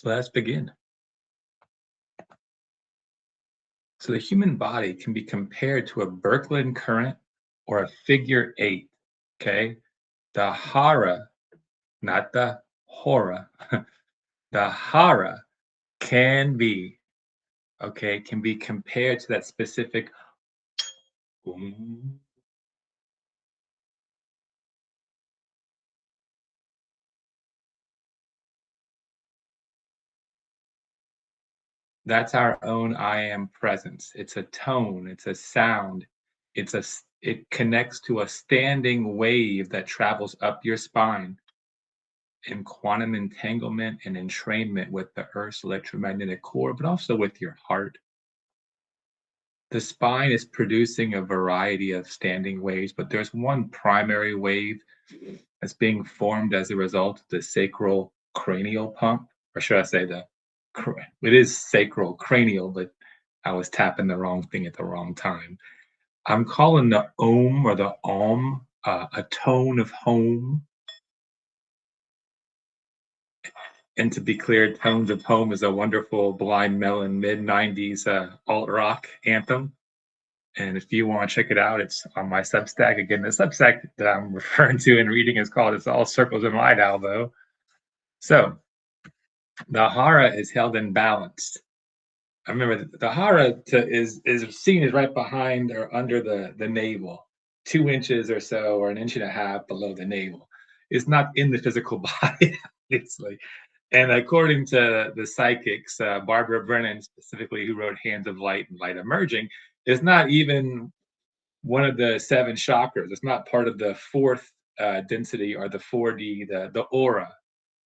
Let's begin. So the human body can be compared to a Birkeland current or a figure eight. Okay. The hara, not the hora, the hara can be compared to that specific. Boom. That's our own I am presence. It's a tone, it's a sound, it connects to a standing wave that travels up your spine in quantum entanglement and entrainment with the Earth's electromagnetic core, but also with your heart. The spine is producing a variety of standing waves, but there's one primary wave that's being formed as a result of the sacral cranial pump, or should I say it is sacral cranial, but I was tapping the wrong thing at the wrong time. I'm calling the ohm or the om a tone of home. And to be clear, Tones of Home is a wonderful Blind Melon mid-90s alt rock anthem. And if you want to check it out, it's on my Substack. Again, the Substack that I'm referring to and reading is called It's All Circles in Light Alvo. So the hara is held in balance. I remember the hara is seen as right behind or under the navel, 2 inches or so, or an inch and a half below the navel. It's not in the physical body, obviously. And according to the psychics, Barbara Brennan specifically, who wrote Hands of Light and Light Emerging, is not even one of the seven chakras. It's not part of the fourth density or the 4D, the aura,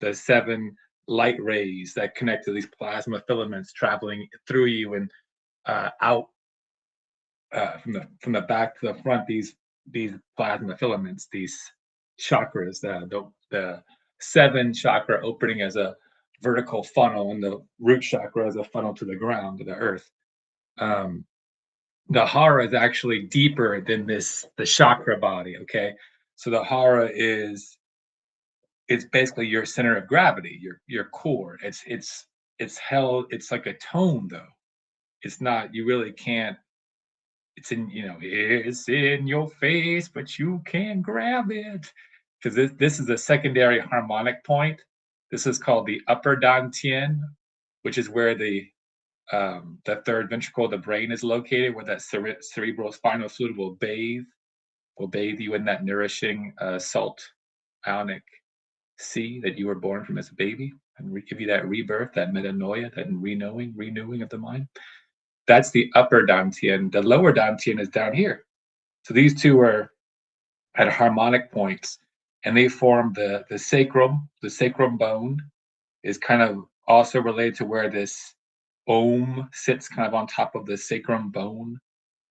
the seven light rays that connect to these plasma filaments traveling through you and out from the back to the front. These plasma filaments, these chakras, the seven chakra opening as a vertical funnel, and the root chakra as a funnel to the ground, to the earth. Um, the hara is actually deeper than the chakra body. Okay, so the hara is it's basically your center of gravity, your core. It's held. It's like a tone, though. It's not. You really can't. It's in it's in your face, but you can't grab it because this is a secondary harmonic point. This is called the upper dantian, which is where the third ventricle of the brain is located, where that cerebral spinal fluid will bathe you in that nourishing salt ionic sea that you were born from as a baby, and give you that rebirth, that metanoia, that renewing of the mind. That's the upper dantian. The lower dantian is down here. So these two are at harmonic points, and they form the sacrum. The sacrum bone is kind of also related to where this ohm sits, kind of on top of the sacrum bone.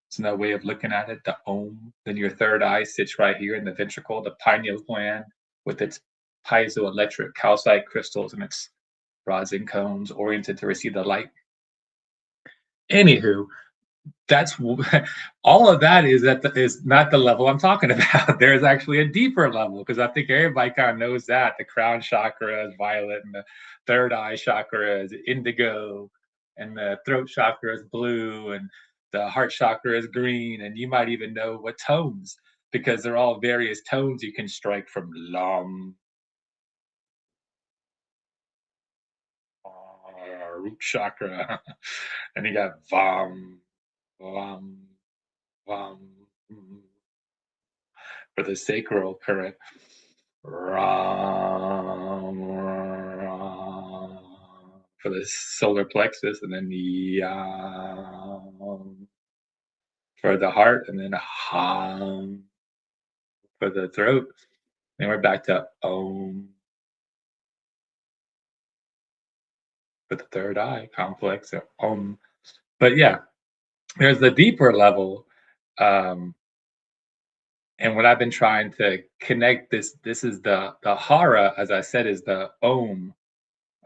It's another way of looking at it, the ohm. Then your third eye sits right here in the ventricle, the pineal gland, with its piezoelectric calcite crystals and its rods and cones oriented to receive the light. Anywho, that's all of that is not the level I'm talking about. There's actually a deeper level, because I think everybody kind of knows that the crown chakra is violet, and the third eye chakra is indigo, and the throat chakra is blue, and the heart chakra is green, and you might even know what tones, because they're all various tones you can strike, from lam, root chakra, and you got vam, vam, vam, for the sacral current. Ram, ram, for the solar plexus, and then yam for the heart, and then ham for the throat. Then we're back to om for the third eye complex, or om. But yeah, there's the deeper level. Um, and what I've been trying to connect, this is the hara, as I said, is the om.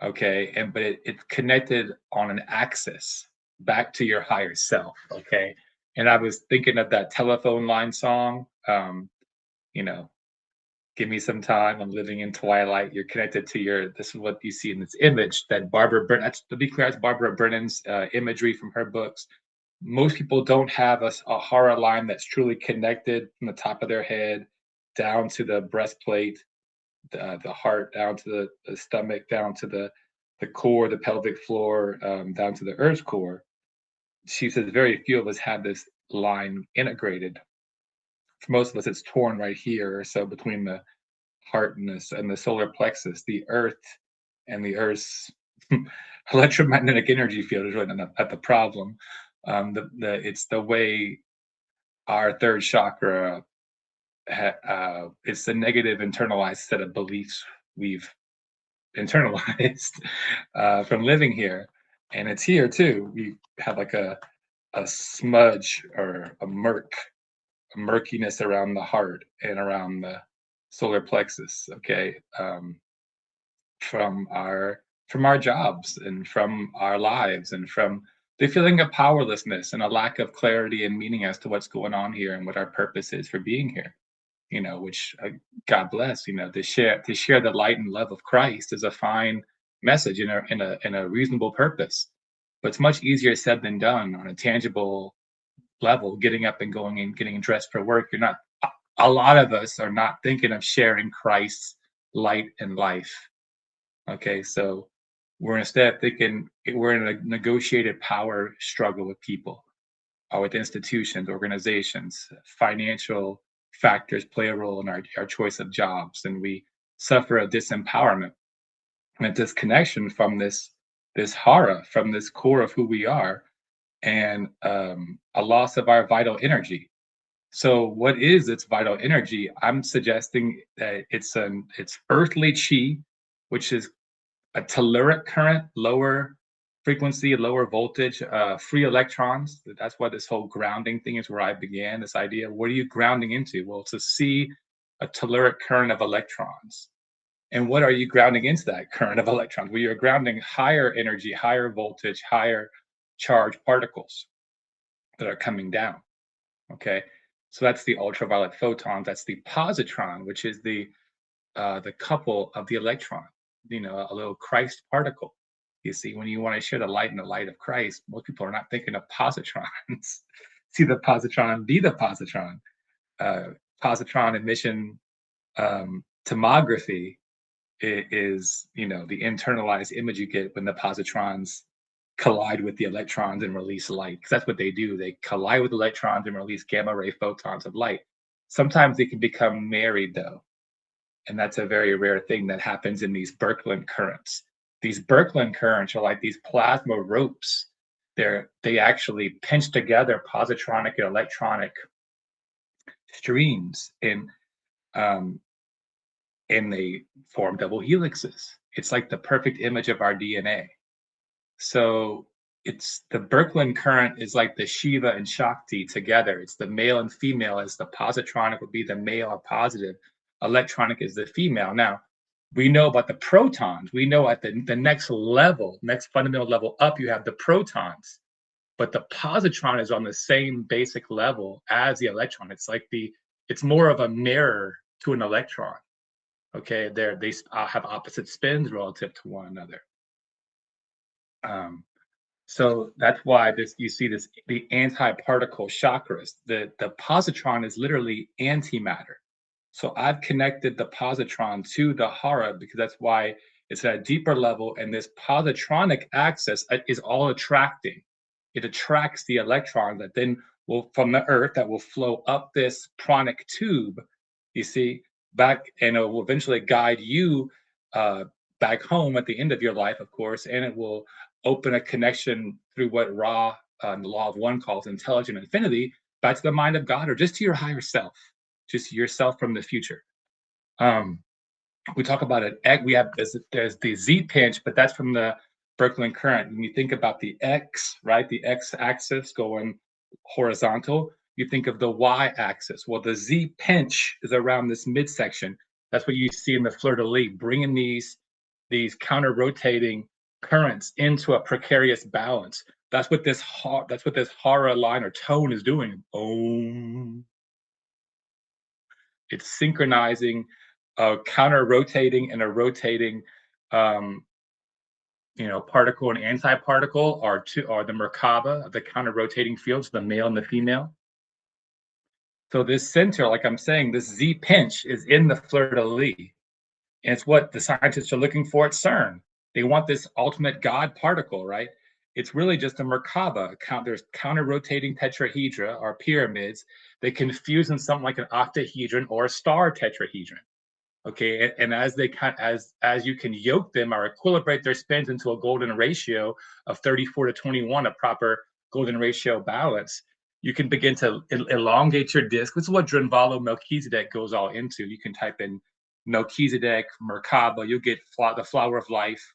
Okay, but it's connected on an axis back to your higher self. Okay, and I was thinking of that telephone line song, you know Give me some time. I'm living in twilight. You're connected to your. This is what you see in this image that Barbara Brennan. That's, to be clear, that's Barbara Brennan's imagery from her books. Most people don't have a Hara line that's truly connected from the top of their head down to the breastplate, the heart, down to the stomach, down to the core, the pelvic floor, down to the earth's core. She says very few of us have this line integrated. For most of us, it's torn right here, or so between the heart and the solar plexus. The earth and the earth's electromagnetic energy field is really not the problem. It's the way our third chakra it's the negative internalized set of beliefs we've internalized from living here, and it's here too. We have like a smudge or a murkiness around the heart and around the solar plexus. Okay, from our jobs and from our lives and from the feeling of powerlessness and a lack of clarity and meaning as to what's going on here and what our purpose is for being here. Which God bless. To share the light and love of Christ is a fine message in a reasonable purpose, but it's much easier said than done on a tangible level. Getting up and going and getting dressed for work, you're not. A lot of us are not thinking of sharing Christ's light and life. Okay, so we're instead thinking we're in a negotiated power struggle with people or with institutions, organizations. Financial factors play a role in our choice of jobs, and we suffer a disempowerment and a disconnection from this hara, from this core of who we are, and a loss of our vital energy. So, what is its vital energy? I'm suggesting that it's earthly chi, which is a telluric current, lower frequency, lower voltage, free electrons. That's why this whole grounding thing is where I began. This idea, what are you grounding into? Well, to see a telluric current of electrons. And what are you grounding into that current of electrons? Well, you're grounding higher energy, higher voltage, higher charge particles that are coming down. Okay. So that's the ultraviolet photons. That's the positron, which is the couple of the electron, a little Christ particle. You see, when you want to share the light and the light of Christ, most people are not thinking of positrons. See the positron, be the positron. Uh, Positron emission tomography is, the internalized image you get when the positrons collide with the electrons and release light. Because that's what they do. They collide with electrons and release gamma ray photons of light. Sometimes they can become married, though. And that's a very rare thing that happens in these Birkeland currents. These Birkeland currents are like these plasma ropes. They actually pinch together positronic and electronic streams, um, and they form double helixes. It's like the perfect image of our DNA. So it's the Birkeland current is like the Shiva and Shakti together. It's the male and female, as the positronic would be the male or positive, electronic is the female. Now, we know about the protons. We know at the next level, next fundamental level up, you have the protons. But the positron is on the same basic level as the electron. It's more of a mirror to an electron. Okay, they have opposite spins relative to one another. So that's why you see the anti-particle chakras. The positron is literally antimatter. So I've connected the positron to the hara because that's why it's at a deeper level, and this positronic axis is all attracting. It attracts the electron that then will from the earth that will flow up this pranic tube, you see, back, and it will eventually guide you uh, back home at the end of your life, of course, and it will open a connection through what Ra, the law of one, calls intelligent infinity, back to the mind of God or just to your higher self, just yourself from the future. Um, we talk about it. We have there's the Z pinch, but that's from the Birkeland current. When you think about the X, right, the X axis going horizontal, you think of the Y axis. Well, the Z pinch is around this midsection. That's what you see in the fleur de lis, bringing these counter rotating currents into a precarious balance. That's what this Hara line or tone is doing. Om. It's synchronizing a counter-rotating and a rotating, um, particle and antiparticle are the Merkaba, the counter-rotating fields, the male and the female. So this center, like I'm saying, this Z pinch is in the fleur-de-lis, and it's what the scientists are looking for at CERN. They want this ultimate God particle, right? It's really just a Merkaba. There's counter-rotating tetrahedra or pyramids. They can fuse in something like an octahedron or a star tetrahedron. Okay, and as they as you can yoke them or equilibrate their spins into a golden ratio of 34 to 21, a proper golden ratio balance, you can begin to elongate your disk. This is what Drunvalo Melchizedek goes all into. You can type in Melchizedek, Merkaba, you'll get the Flower of Life.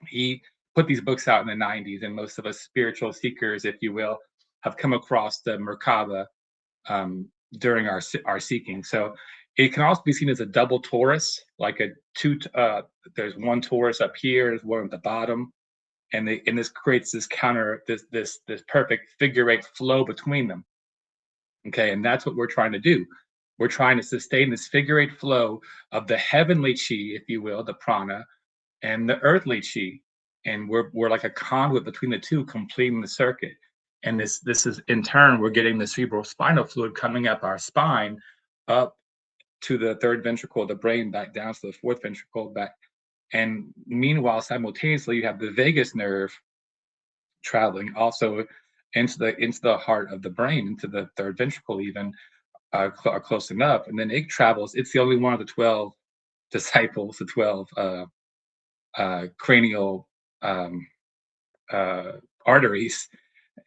He put these books out in the 90s, and most of us spiritual seekers, if you will, have come across the Merkaba during our seeking. So it can also be seen as a double torus, like a two. There's one torus up here, there's one at the bottom, and this creates this perfect figure eight flow between them. Okay, and that's what we're trying to do. We're trying to sustain this figure eight flow of the heavenly chi, if you will, the prana, and the earthly chi, and we're like a conduit between the two, completing the circuit. And this is in turn we're getting the cerebral spinal fluid coming up our spine, up to the third ventricle of the brain, back down to the fourth ventricle, back. And meanwhile, simultaneously, you have the vagus nerve traveling also into the heart of the brain, into the third ventricle, even close enough. And then it travels. It's the only one of the 12 disciples, the 12 cranial arteries,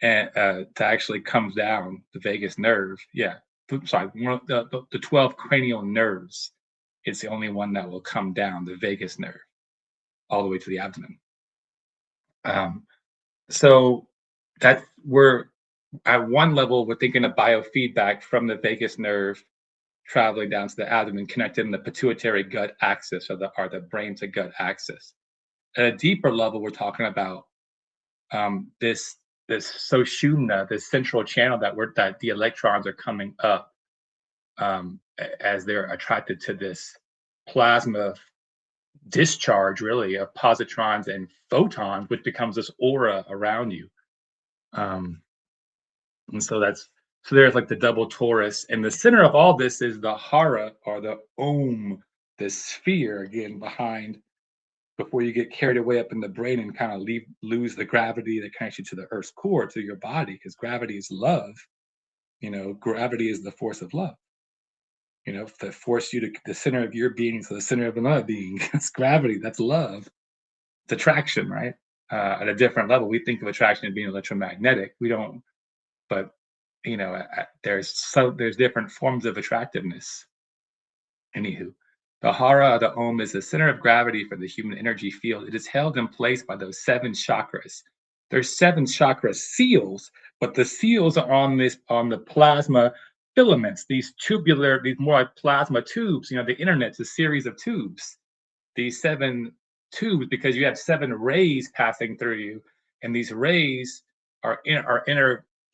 and to actually comes down the vagus nerve. Yeah, sorry, the 12 cranial nerves. It's the only one that will come down the vagus nerve all the way to the abdomen. So that we're at one level, we're thinking of biofeedback from the vagus nerve traveling down to the abdomen, connected in the pituitary gut axis, or the brain to gut axis. At a deeper level, we're talking about this sushumna, this central channel that the electrons are coming up as they're attracted to this plasma discharge, really, of positrons and photons, which becomes this aura around you. And so there's like the double torus, and the center of all this is the hara, or the om, the sphere again behind, before you get carried away up in the brain and kind of lose the gravity that connects you to the earth's core, to your body, because gravity is love. Gravity is the force of love. That force you to the center of your being to the center of another being. That's gravity. That's love. It's attraction, right? At a different level, we think of attraction as being electromagnetic. We don't, but there's different forms of attractiveness. Anywho, the hara, the om, is the center of gravity for the human energy field. It is held in place by those 7 chakras. There's 7 chakra seals, but the seals are on the plasma filaments, these more like plasma tubes. The internet's a series of tubes. These 7 tubes, because you have 7 rays passing through you, and these rays are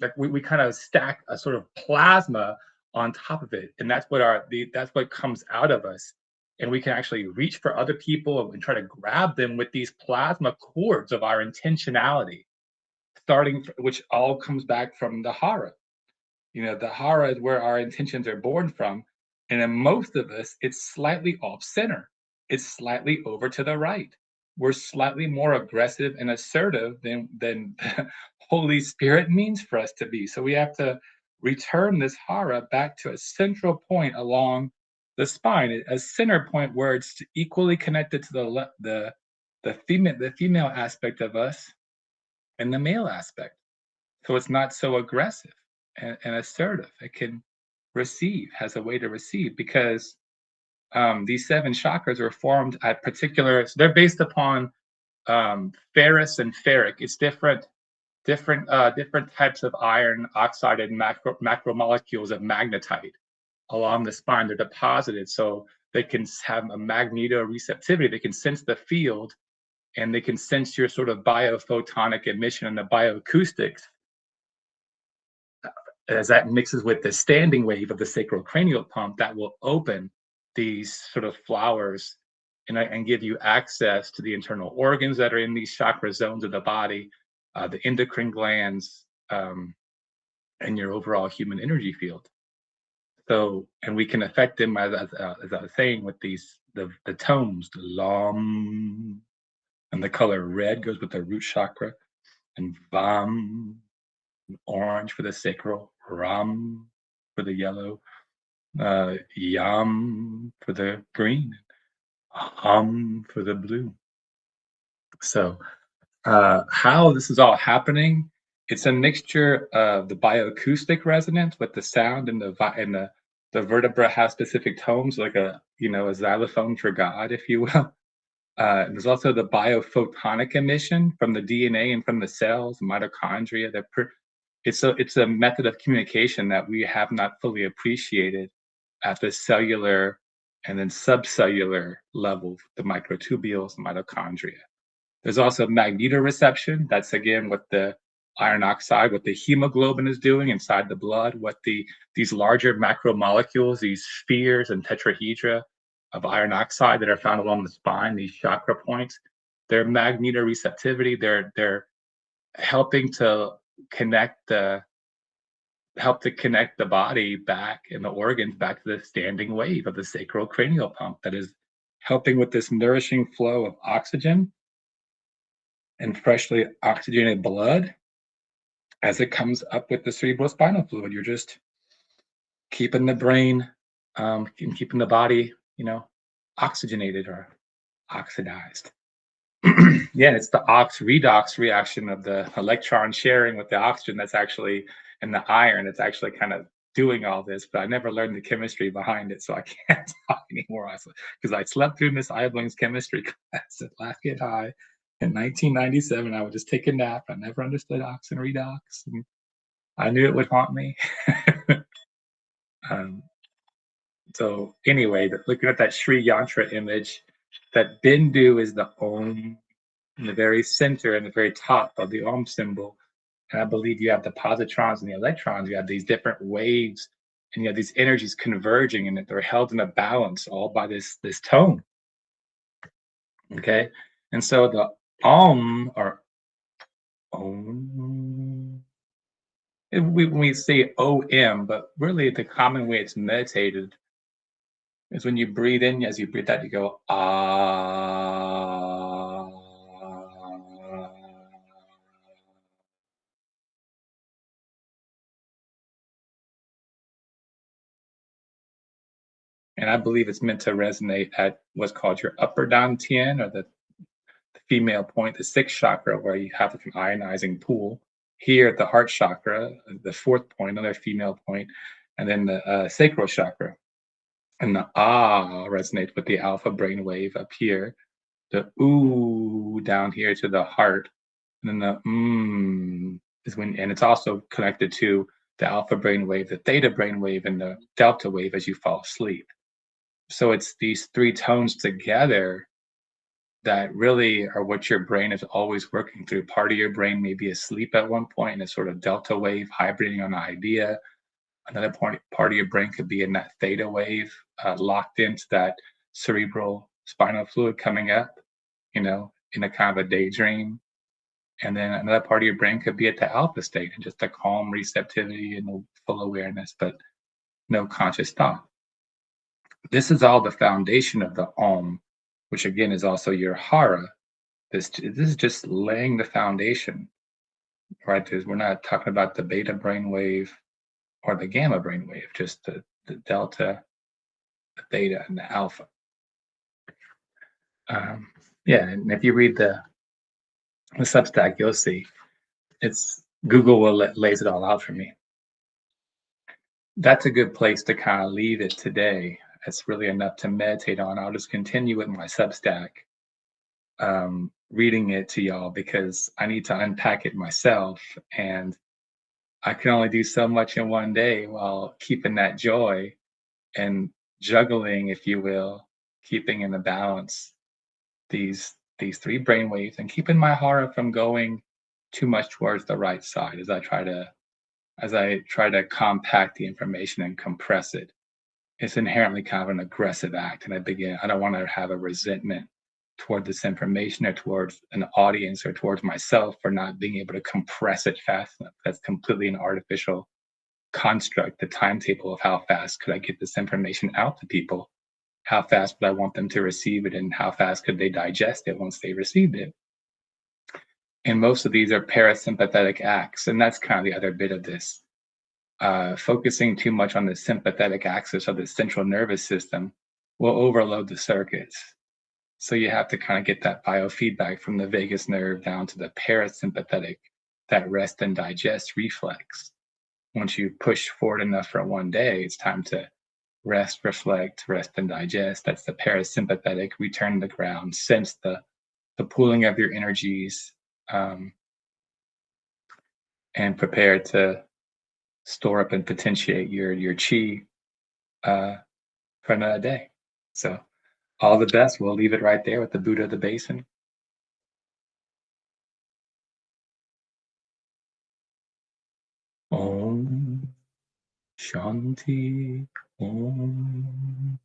like we kind of stack a sort of plasma on top of it, and that's what comes out of us. And we can actually reach for other people and try to grab them with these plasma cords of our intentionality, which all comes back from the hara. The hara is where our intentions are born from. And in most of us, it's slightly off center. It's slightly over to the right. We're slightly more aggressive and assertive than the Holy Spirit means for us to be. So we have to return this hara back to a central point along the spine, a center point where it's equally connected to the female aspect of us and the male aspect. So it's not so aggressive and assertive. It can has a way to receive, because these 7 chakras are formed at particular. So they're based upon ferrous and ferric. It's different types of iron oxide and macromolecules of magnetite along the spine. They're deposited, so they can have a magnetoreceptivity. They can sense the field, and they can sense your sort of biophotonic emission and the bioacoustics as that mixes with the standing wave of the sacral cranial pump that will open these sort of flowers and give you access to the internal organs that are in these chakra zones of the body, the endocrine glands, and your overall human energy field. So, and we can affect them as I was saying with the tones, the lam, and the color red goes with the root chakra, and vam, orange for the sacral, ram for the yellow, yam for the green, hum for the blue. So, how this is all happening, it's a mixture of the bioacoustic resonance with the sound and the vertebra has specific tones, like a xylophone for God, if you will. There's also the biophotonic emission from the DNA and from the cells, mitochondria. It's a method of communication that we have not fully appreciated at the cellular and then subcellular level, the microtubules, mitochondria. There's also magnetoreception. That's again what the iron oxide, what the hemoglobin is doing inside the blood, what these larger macromolecules, these spheres and tetrahedra of iron oxide that are found along the spine, these chakra points, their magnetoreceptivity, they're helping to connect the connect the body back and the organs back to the standing wave of the sacral cranial pump that is helping with this nourishing flow of oxygen and freshly oxygenated blood as it comes up with the cerebrospinal fluid. You're just keeping the brain and keeping the body, oxygenated or oxidized. Yeah, it's the ox redox reaction of the electron sharing with the oxygen that's actually and the iron. It's actually kind of doing all this, but I never learned the chemistry behind it, so I can't talk anymore. Because I slept through Miss Eibling's chemistry class at Laugh Get High in 1997. I would just take a nap. I never understood oxygen redox, and I knew it would haunt me. um, so anyway, looking at that Sri Yantra image, that Bindu is the Om in the very center and the very top of the Om symbol. And I believe you have the positrons and the electrons. You have these different waves, and you have these energies converging, and they're held in a balance all by this tone. Okay, and so the Om or Om, when we say OM, but really the common way it's meditated is when you breathe in. As you breathe out, you go ah. And I believe it's meant to resonate at what's called your upper dantian, or the female point, the sixth chakra, where you have like an ionizing pool. Here at the heart chakra, the fourth point, another female point, and then the sacral chakra. And the ah resonates with the alpha brain wave up here, the ooh down here to the heart, and then the is when, and it's also connected to the alpha brain wave, the theta brain wave, and the delta wave as you fall asleep. So it's these three tones together that really are what your brain is always working through. Part of your brain may be asleep at one point in a sort of delta wave, hibernating on an idea. Another part of your brain could be in that theta wave, locked into that cerebral spinal fluid coming up, in a kind of a daydream. And then another part of your brain could be at the alpha state and just a calm receptivity and full awareness, but no conscious thought. This is all the foundation of the Om, which again is also your Hara. This is just laying the foundation, right? We're not talking about the beta brainwave or the gamma brainwave, just the delta, the theta, and the alpha. Yeah, and if you read the Substack, you'll see it's Google lays it all out for me. That's a good place to kind of leave it today. It's really enough to meditate on. I'll just continue with my Substack, reading it to y'all because I need to unpack it myself, and I can only do so much in one day while keeping that joy and juggling, if you will, keeping in the balance these three brain waves and keeping my Hara from going too much towards the right side as I try to compact the information and compress it it's inherently kind of an aggressive act. And I don't want to have a resentment toward this information or towards an audience or towards myself for not being able to compress it fast enough. That's completely an artificial construct, the timetable of how fast could I get this information out to people? How fast would I want them to receive it? And how fast could they digest it once they received it? And most of these are parasympathetic acts. And that's kind of the other bit of this. Focusing too much on the sympathetic axis of the central nervous system will overload the circuits. So you have to kind of get that biofeedback from the vagus nerve down to the parasympathetic, that rest and digest reflex. Once you push forward enough for one day, it's time to rest, reflect, rest and digest. That's the parasympathetic, return to the ground, sense the pooling of your energies, um, and prepare to store up and potentiate your chi uh, for another day. So all the best. We'll leave it right there with the Buddha of the Basin. Om Shanti Om.